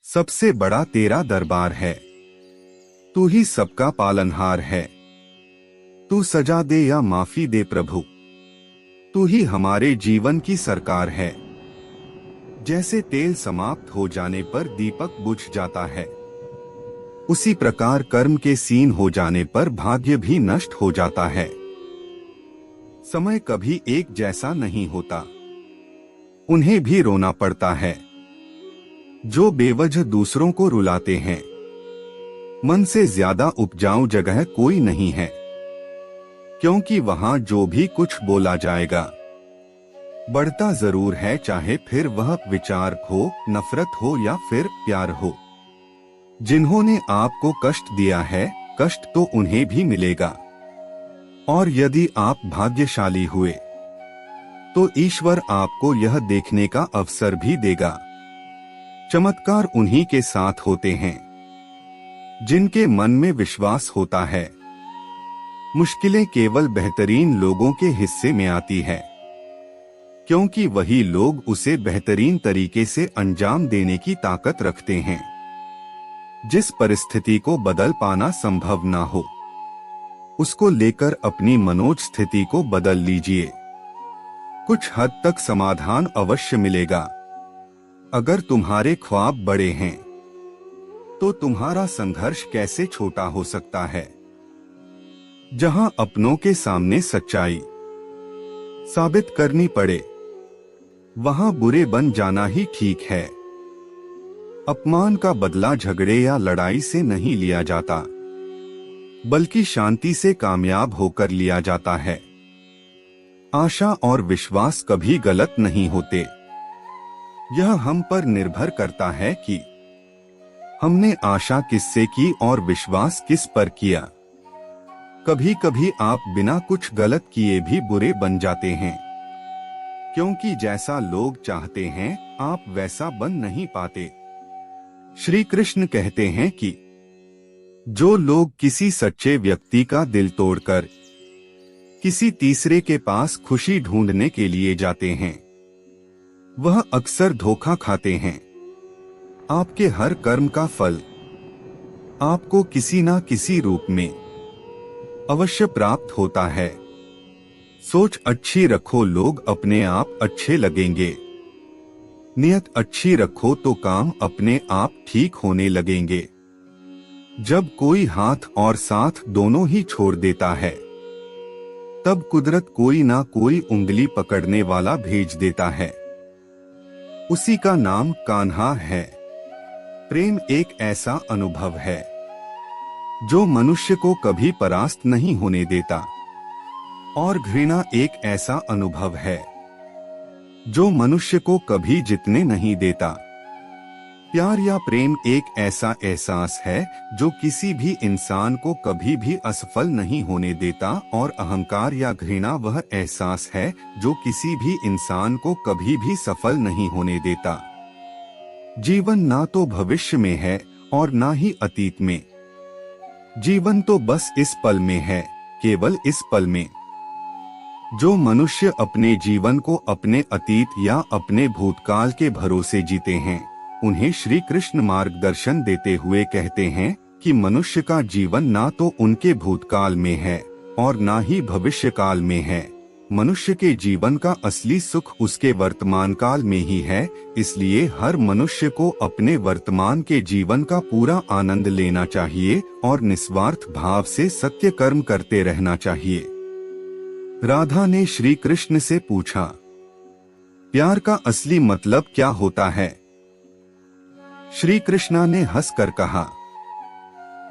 सबसे बड़ा तेरा दरबार है, तू ही सबका पालनहार है। तू सजा दे या माफी दे प्रभु, तू ही हमारे जीवन की सरकार है। जैसे तेल समाप्त हो जाने पर दीपक बुझ जाता है, उसी प्रकार कर्म के सीन हो जाने पर भाग्य भी नष्ट हो जाता है। समय कभी एक जैसा नहीं होता, उन्हें भी रोना पड़ता है। जो बेवजह दूसरों को रुलाते हैं, मन से ज्यादा उपजाऊ जगह कोई नहीं है, क्योंकि वहां जो भी कुछ बोला जाएगा बढ़ता जरूर है, चाहे फिर वह विचार हो, नफरत हो या फिर प्यार हो। जिन्होंने आपको कष्ट दिया है, कष्ट तो उन्हें भी मिलेगा। और यदि आप भाग्यशाली हुए तो ईश्वर आपको यह देखने का अवसर भी देगा। चमत्कार उन्हीं के साथ होते हैं जिनके मन में विश्वास होता है। मुश्किलें केवल बेहतरीन लोगों के हिस्से में आती है, क्योंकि वही लोग उसे बेहतरीन तरीके से अंजाम देने की ताकत रखते हैं। जिस परिस्थिति को बदल पाना संभव ना हो, उसको लेकर अपनी मनोज स्थिति को बदल लीजिए। कुछ हद तक समाधान अवश्य मिलेगा। अगर तुम्हारे ख्वाब बड़े हैं तो तुम्हारा संघर्ष कैसे छोटा हो सकता है। जहां अपनों के सामने सच्चाई साबित करनी पड़े, वहां बुरे बन जाना ही ठीक है। अपमान का बदला झगड़े या लड़ाई से नहीं लिया जाता, बल्कि शांति से कामयाब होकर लिया जाता है। आशा और विश्वास कभी गलत नहीं होते। यह हम पर निर्भर करता है कि हमने आशा किससे की और विश्वास किस पर किया। कभी कभी आप बिना कुछ गलत किए भी बुरे बन जाते हैं, क्योंकि जैसा लोग चाहते हैं आप वैसा बन नहीं पाते। श्री कृष्ण कहते हैं कि जो लोग किसी सच्चे व्यक्ति का दिल तोड़कर किसी तीसरे के पास खुशी ढूंढने के लिए जाते हैं, वह अक्सर धोखा खाते हैं। आपके हर कर्म का फल आपको किसी ना किसी रूप में अवश्य प्राप्त होता है। सोच अच्छी रखो, लोग अपने आप अच्छे लगेंगे। नियत अच्छी रखो तो काम अपने आप ठीक होने लगेंगे। जब कोई हाथ और साथ दोनों ही छोड़ देता है, तब कुदरत कोई ना कोई उंगली पकड़ने वाला भेज देता है। उसी का नाम कान्हा है। प्रेम एक ऐसा अनुभव है जो मनुष्य को कभी परास्त नहीं होने देता, और घृणा एक ऐसा अनुभव है जो मनुष्य को कभी जीतने नहीं देता। प्यार या प्रेम एक ऐसा एहसास है जो किसी भी इंसान को कभी भी असफल नहीं होने देता, और अहंकार या घृणा वह एहसास है जो किसी भी इंसान को कभी भी सफल नहीं होने देता। जीवन ना तो भविष्य में है और ना ही अतीत में। जीवन तो बस इस पल में है, केवल इस पल में। जो मनुष्य अपने जीवन को अपने अतीत या अपने भूतकाल के भरोसे जीते हैं, उन्हें श्री कृष्ण मार्गदर्शन देते हुए कहते हैं कि मनुष्य का जीवन ना तो उनके भूतकाल में है और ना ही भविष्य काल में है। मनुष्य के जीवन का असली सुख उसके वर्तमान काल में ही है। इसलिए हर मनुष्य को अपने वर्तमान के जीवन का पूरा आनंद लेना चाहिए और निस्वार्थ भाव से सत्य कर्म करते रहना चाहिए। राधा ने श्री कृष्ण से पूछा, प्यार का असली मतलब क्या होता है? श्री कृष्णा ने हंसकर कहा,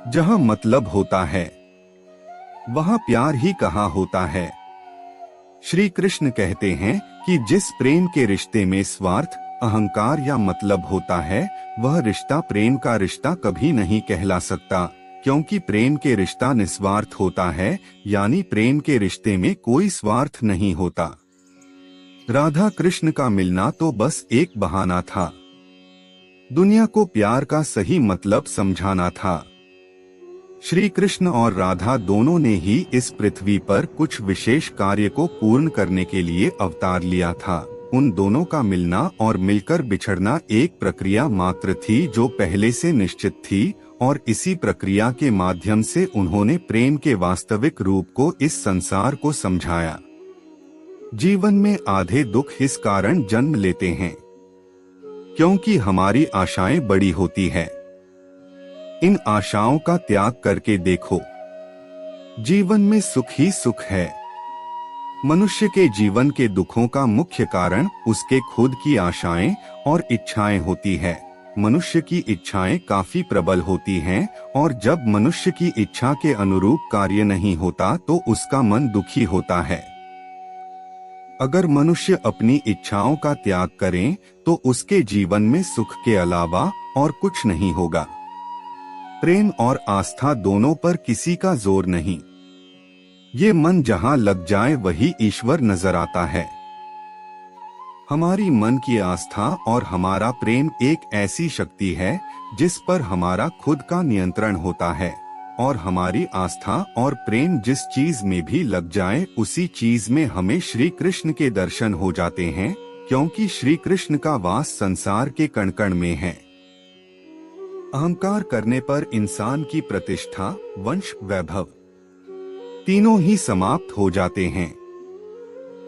जहां मतलब होता है वहां प्यार ही कहाँ होता है। श्री कृष्ण कहते हैं कि जिस प्रेम के रिश्ते में स्वार्थ, अहंकार या मतलब होता है, वह रिश्ता प्रेम का रिश्ता कभी नहीं कहला सकता, क्योंकि प्रेम के रिश्ता निस्वार्थ होता है, यानी प्रेम के रिश्ते में कोई स्वार्थ नहीं होता। राधा कृष्ण का मिलना तो बस एक बहाना था। दुनिया को प्यार का सही मतलब समझाना था। श्री कृष्ण और राधा दोनों ने ही इस पृथ्वी पर कुछ विशेष कार्य को पूर्ण करने के लिए अवतार लिया था। उन दोनों का मिलना और मिलकर बिछड़ना एक प्रक्रिया मात्र थी जो पहले से निश्चित थी, और इसी प्रक्रिया के माध्यम से उन्होंने प्रेम के वास्तविक रूप को इस संसार को समझाया। जीवन में आधे दुख इस कारण जन्म लेते हैं क्योंकि हमारी आशाएं बड़ी होती है। इन आशाओं का त्याग करके देखो, जीवन में सुख ही सुख है। मनुष्य के जीवन के दुखों का मुख्य कारण उसके खुद की आशाएं और इच्छाएं होती है। मनुष्य की इच्छाएं काफी प्रबल होती हैं, और जब मनुष्य की इच्छा के अनुरूप कार्य नहीं होता तो उसका मन दुखी होता है। अगर मनुष्य अपनी इच्छाओं का त्याग करें तो उसके जीवन में सुख के अलावा और कुछ नहीं होगा। प्रेम और आस्था दोनों पर किसी का जोर नहीं। ये मन जहां लग जाए वही ईश्वर नजर आता है। हमारी मन की आस्था और हमारा प्रेम एक ऐसी शक्ति है जिस पर हमारा खुद का नियंत्रण होता है, और हमारी आस्था और प्रेम जिस चीज में भी लग जाए उसी चीज में हमें श्री कृष्ण के दर्शन हो जाते हैं, क्योंकि श्री कृष्ण का वास संसार के कण कण में है। अहंकार करने पर इंसान की प्रतिष्ठा, वंश, वैभव तीनों ही समाप्त हो जाते हैं।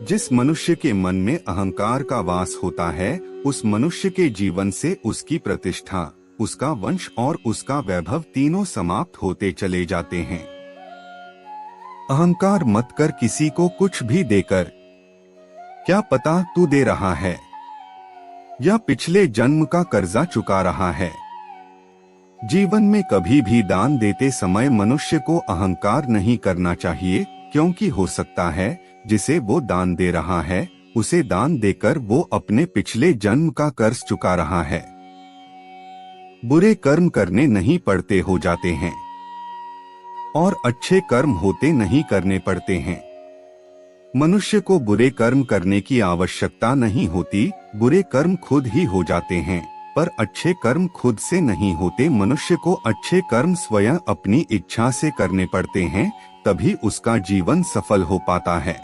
जिस मनुष्य के मन में अहंकार का वास होता है, उस मनुष्य के जीवन से उसकी प्रतिष्ठा, उसका वंश और उसका वैभव तीनों समाप्त होते चले जाते हैं। अहंकार मत कर किसी को कुछ भी देकर, क्या पता तू दे रहा है या पिछले जन्म का कर्जा चुका रहा है। जीवन में कभी भी दान देते समय मनुष्य को अहंकार नहीं करना चाहिए, क्योंकि हो सकता है जिसे वो दान दे रहा है उसे दान देकर वो अपने पिछले जन्म का कर्ज चुका रहा है। बुरे कर्म करने नहीं पड़ते हो जाते हैं, और अच्छे कर्म होते नहीं करने पड़ते हैं। मनुष्य को बुरे कर्म करने की आवश्यकता नहीं होती, बुरे कर्म खुद ही हो जाते हैं, पर अच्छे कर्म खुद से नहीं होते। मनुष्य को अच्छे कर्म स्वयं अपनी इच्छा से करने पड़ते हैं, तभी उसका जीवन सफल हो पाता है।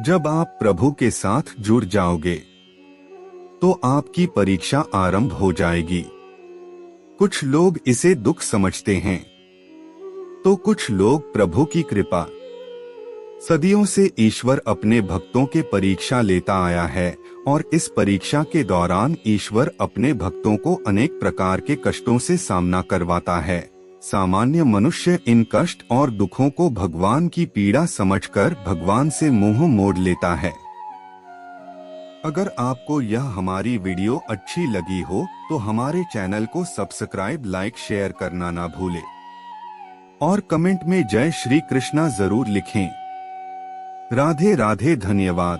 जब आप प्रभु के साथ जुड़ जाओगे तो आपकी परीक्षा आरंभ हो जाएगी। कुछ लोग इसे दुख समझते हैं तो कुछ लोग प्रभु की कृपा। सदियों से ईश्वर अपने भक्तों के परीक्षा लेता आया है, और इस परीक्षा के दौरान ईश्वर अपने भक्तों को अनेक प्रकार के कष्टों से सामना करवाता है। सामान्य मनुष्य इन कष्ट और दुखों को भगवान की पीड़ा समझकर भगवान से मुंह मोड़ लेता है। अगर आपको यह हमारी वीडियो अच्छी लगी हो तो हमारे चैनल को सब्सक्राइब, लाइक, शेयर करना ना भूलें, और कमेंट में जय श्री कृष्णा जरूर लिखें। राधे राधे, धन्यवाद।